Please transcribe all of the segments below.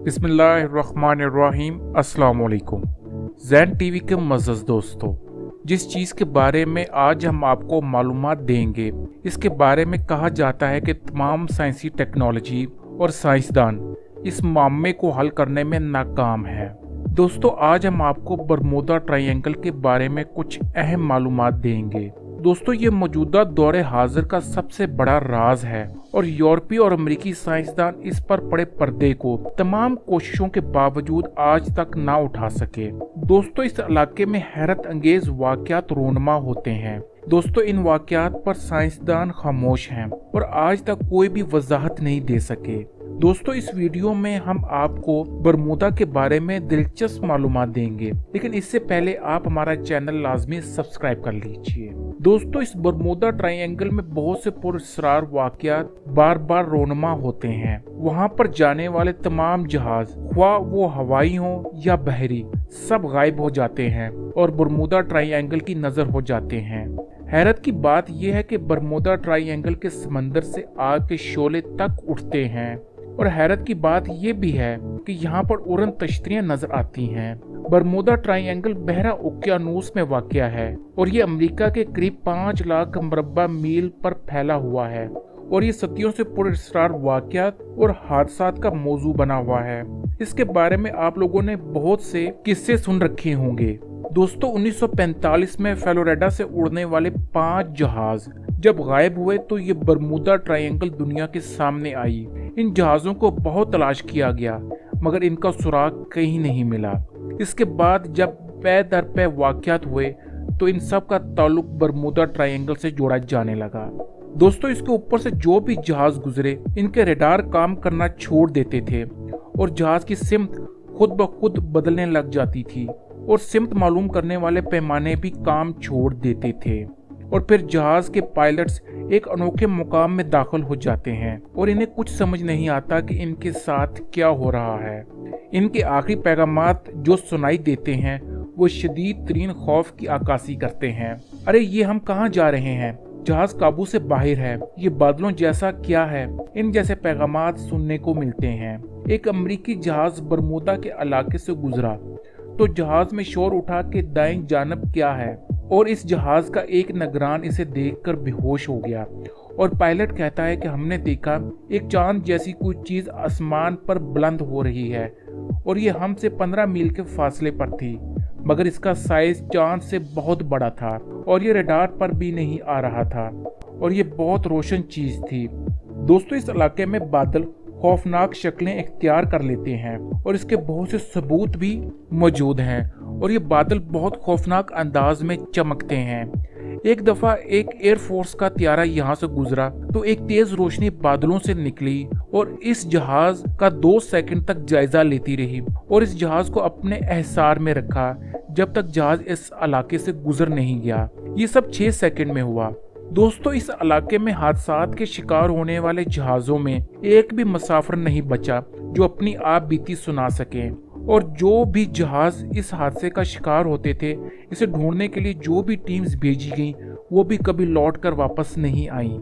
बिस्मिल्लाहिर्रहमानिर्रहीम। अस्सलाम वालेकुम। ज़ैन टीवी के मज़्ज़ज़ दोस्तों, जिस चीज़ के बारे में आज हम आपको मालूमात देंगे, इसके बारे में कहा जाता है कि तमाम साइंसी टेक्नोलॉजी और साइंसदान इस मामले को हल करने में नाकाम है। दोस्तों, आज हम आपको बरमूदा ट्रायंगल के बारे में कुछ अहम मालूमात देंगे। दोस्तों, ये मौजूदा दौरे हाजिर का सबसे बड़ा राज है और यूरोपीय और अमेरिकी साइंसदान इस पर पड़े पर्दे को तमाम कोशिशों के बावजूद आज तक ना उठा सके। दोस्तों, इस इलाके में हैरत अंगेज वाकयात रोनमा होते हैं। दोस्तों, इन वाकयात पर साइंसदान खामोश हैं और आज तक कोई भी वजाहत नहीं दे सके। दोस्तों, इस वीडियो में हम आपको बरमूदा के बारे में दिलचस्प मालूमात देंगे, लेकिन इससे पहले आप हमारा चैनल लाजमी सब्सक्राइब कर लीजिए। दोस्तों, इस बरमूदा ट्रायंगल में बहुत से पुरअसरार वाकयात बार बार रोनमा होते हैं। वहाँ पर जाने वाले तमाम जहाज, ख्वाह वो हवाई हो या बहरी, सब गायब हो जाते हैं और बरमूदा ट्रायंगल की नजर हो जाते हैं। हैरत की बात यह है कि बरमूदा ट्रायंगल के समंदर से आग के शोले तक उठते हैं और हैरत की बात यह भी है कि यहाँ पर उड़न तश्तियां नजर आती हैं। बरमूदा ट्रायंगल बहरा उकियानूस में वाक़या है और ये अमेरिका के करीब 5 लाख मुरब्बा मील पर फैला हुआ है और ये सदियों से पुरअसरार वाकयात और हादसात का मौजू बना हुआ है। इसके बारे में आप लोगों ने बहुत से किस्से सुन रखे होंगे। दोस्तों, 1945 में फ्लोरिडा से उड़ने वाले 5 जहाज जब गायब हुए तो ये बरमूदा ट्रायंगल दुनिया के सामने आई। इन जहाज़ों को बहुत तलाश किया गया मगर इनका सुराग कहीं नहीं मिला। इसके बाद जब पै दर पै वाकयात हुए तो इन सब का ताल्लुक बरमूदा ट्रायंगल से जोड़ा जाने लगा। दोस्तों, इसके ऊपर से जो भी जहाज गुजरे, इनके रडार काम करना छोड़ देते थे और जहाज की सिमत खुद ब खुद बदलने लग जाती थी और सिमत मालूम करने वाले पैमाने भी काम छोड़ देते थे और फिर जहाज के पायलट्स एक अनोखे मुकाम में दाखिल हो जाते हैं और इन्हें कुछ समझ नहीं आता कि इनके साथ क्या हो रहा है। इनके आखिरी पैगामात जो सुनाई देते हैं वो शदीद तरीन खौफ की अक्कासी करते हैं। अरे ये हम कहाँ जा रहे हैं, जहाज काबू से बाहर है, ये बादलों जैसा क्या है, इन जैसे पैगामात सुनने को मिलते हैं। एक अमेरिकी जहाज बरमूदा के इलाके से गुजरा तो जहाज में शोर उठा कि दाएं जानब क्या है और इस जहाज का एक निगरान इसे देखकर बेहोश हो गया और पायलट कहता है कि हमने देखा एक चांद जैसी कोई चीज आसमान पर बुलंद हो रही है और ये हमसे 15 मील के फासले पर थी, मगर इसका साइज चांद से बहुत बड़ा था और ये रडार पर भी नहीं आ रहा था और ये बहुत रोशन चीज थी। दोस्तों, इस इलाके में बादल खौफनाक शक्लें इख्तियार कर लेते हैं और इसके बहुत से सबूत भी मौजूद हैं और ये बादल बहुत खौफनाक अंदाज में चमकते हैं। एक दफा एक एयरफोर्स का त्यारा यहाँ से गुजरा तो एक तेज रोशनी बादलों से निकली और इस जहाज का 2 सेकंड तक जायजा लेती रही और इस जहाज को अपने एहसार में रखा जब तक जहाज इस इलाके से गुजर नहीं गया। ये सब 6 सेकंड में हुआ। दोस्तों, इस इलाके में हादसात के शिकार होने वाले जहाजों में एक भी मुसाफिर नहीं बचा जो अपनी आप बीती सुना सके और जो भी जहाज इस हादसे का शिकार होते थे, इसे ढूंढने के लिए जो भी टीम्स भेजी गईं वो भी कभी लौटकर वापस नहीं आई।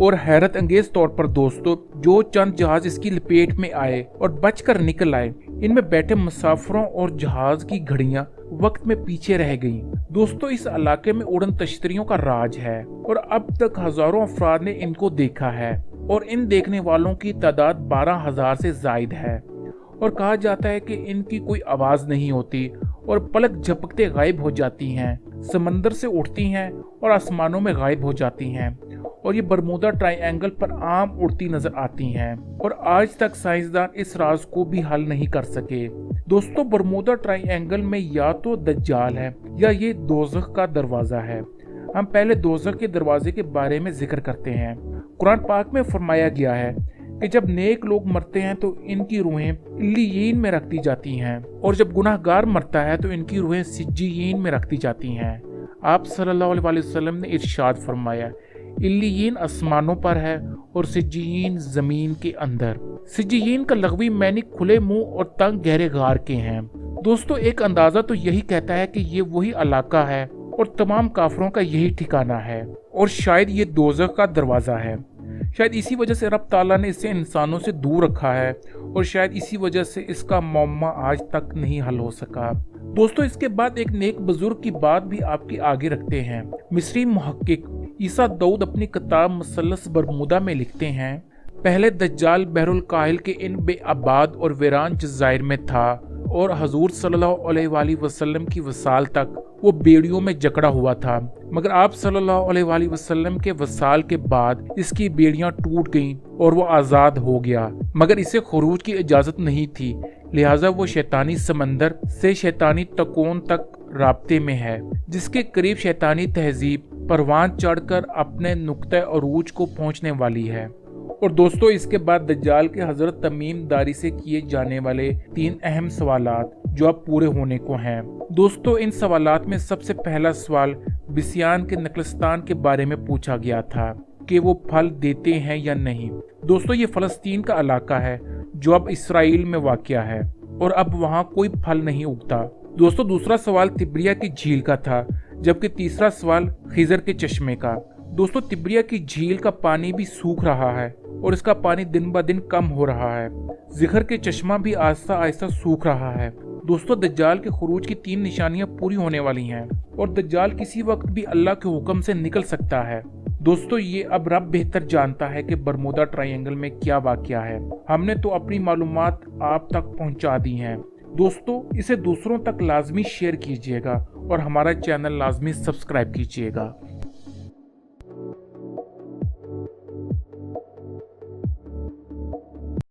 और हैरत अंगेज तौर पर दोस्तों, जो चंद जहाज इसकी लपेट में आए और बचकर निकल आए, इनमें बैठे मुसाफिरों और जहाज की घड़ियां वक्त में पीछे रह गईं। दोस्तों, इस इलाके में उड़न तश्तियों का राज है और अब तक हजारों अफराद ने इनको देखा है और इन देखने वालों की तादाद 12,000 से जायद है और कहा जाता है कि इनकी कोई आवाज नहीं होती और पलक झपकते गायब हो जाती हैं, समंदर से उठती हैं और आसमानों में गायब हो जाती हैं और ये बरमूदा ट्रायंगल पर आम उड़ती नजर आती हैं और आज तक साइंसदान इस राज को भी हल नहीं कर सके। दोस्तों, बरमूदा ट्रायंगल में या तो दज्जाल है या ये दोज़ख का दरवाजा है। हम पहले दोज़ख के दरवाजे के बारे में जिक्र करते हैं। कुरान पाक में फरमाया गया है कि जब नेक लोग मरते हैं तो इनकी रूहें इल्लियीन में रख दी जाती हैं और जब गुनाहगार मरता है तो इनकी रूहें सिज्जियीन में रख दी जाती हैं। आप सल्लल्लाहु अलैहि वसल्लम ने इरशाद फरमाया, इल्लियीन आसमानों पर है और सिज्जियीन जमीन के अंदर। सिज्जियीन का लग़वी मैनी खुले मुंह और तंग गहरे गार के हैं। दोस्तों, एक अंदाजा तो यही कहता है कि ये वही इलाका है और तमाम काफिरों का यही ठिकाना है और शायद ये दोज़ख का दरवाजा है। शायद इसी वजह से रब ताला ने इसे इंसानों से दूर रखा है और शायद इसी वजह से इसका मौमा आज तक नहीं हल हो सका। दोस्तों, इसके बाद एक नेक बुजुर्ग की बात भी आपके आगे रखते हैं। मिस्री मुहक्किक ईसा दाऊद अपनी किताब मुसल्लस बरमूदा में लिखते हैं, पहले दज्जाल बहरुल काहिल के इन बेआबाद और वीरान जज़ायर में था और हजूर सल्लल्लाहु अलैहि वसल्लम की वसाल तक वो बेड़ियों में जकड़ा हुआ था, मगर आप सल्लल्लाहु अलैहि वसल्लम के वसाल के बाद इसकी बेड़ियां टूट गईं और वो आज़ाद हो गया, मगर इसे खुरूज की इजाज़त नहीं थी, लिहाजा वो शैतानी समंदर से शैतानी तकोन तक राब्ते में है, जिसके करीब शैतानी तहजीब परवान चढ़कर अपने नुक्ते अरूज को पहुंचने वाली है। और दोस्तों, इसके बाद दज्जाल के हजरत तमीम दारी से किए जाने वाले 3 अहम सवालात जो अब पूरे होने को हैं। दोस्तों, इन सवालात में सबसे पहला सवाल बिसियान के नकलिस्तान के बारे में पूछा गया था कि वो फल देते हैं या नहीं। दोस्तों, ये फलस्तीन का इलाका है जो अब इसराइल में वाक़या है और अब वहाँ कोई फल नहीं उगता। दोस्तों, दूसरा सवाल तिब्रिया की झील का था, जबकि तीसरा सवाल खिजर के चश्मे का। दोस्तों, तिब्रिया की झील का पानी भी सूख रहा है और इसका पानी दिन ब दिन कम हो रहा है। जिगर के चश्मा भी आहिस्ता आहिस्ता सूख रहा है। दोस्तों, दज्जाल के खुरूज की 3 निशानियां पूरी होने वाली हैं और दज्जाल किसी वक्त भी अल्लाह के हुक्म से निकल सकता है। दोस्तों, ये अब रब बेहतर जानता है कि बरमूदा ट्रायंगल में क्या वाक़या है। हमने तो अपनी मालूमात आप तक पहुंचा दी हैं। दोस्तों, इसे दूसरों तक लाजमी शेयर कीजिएगा और हमारा चैनल लाजमी सब्सक्राइब कीजिएगा।